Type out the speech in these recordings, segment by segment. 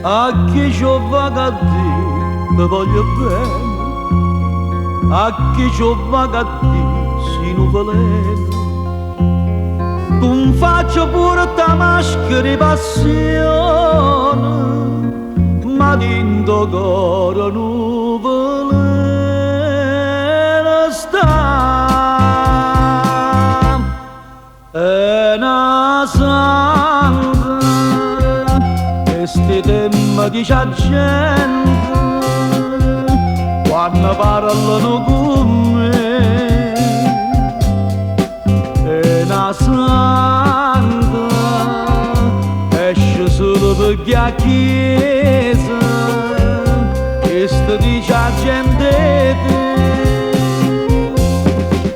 a chi c'ho vaga a te, te voglio bene, a chi c'ho vaga a te, si non veleno. Tu mi faccio pure ta maschera di passione, ma dentro cuore non veleno sta. È una sangue, questi tempi di c'è gente, quando parlano con me, è una sangue, esce solo perché a chiesa, questi dice a gente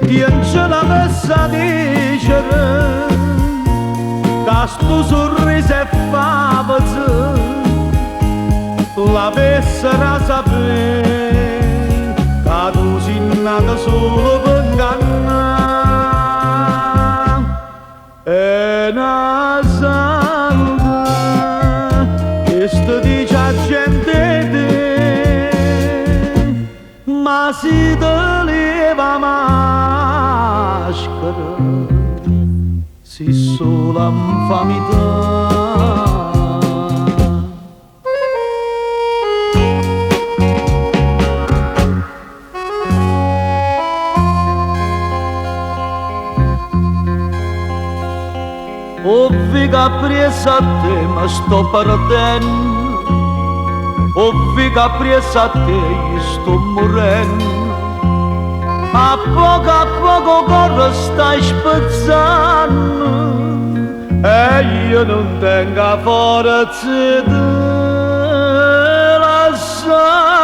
piange la messa dicere che sto sorriso è favoso, la pessera sapere che tu sei nata solo per ingannare. È una santa che sto dice a gente ma si te leva maschera si sola infamità. Ovvi che presa a te ma sto perdendo, ovvi che presa a te io sto morendo, a poco corro stai spezzando e io non tengo forza di lasciare.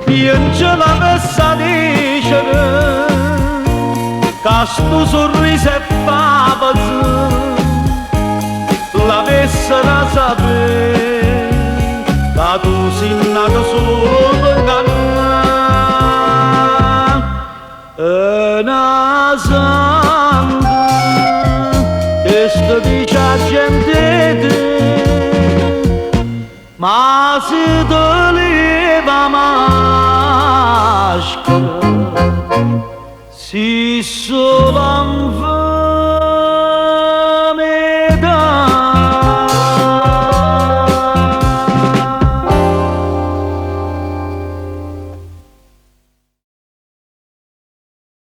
Piange la messa dicere che sto sorriso è favoso, la pessera sapere che tu sei nato solo per ingannare. È una santa che sto dice a gente ma si te leva maschera si sola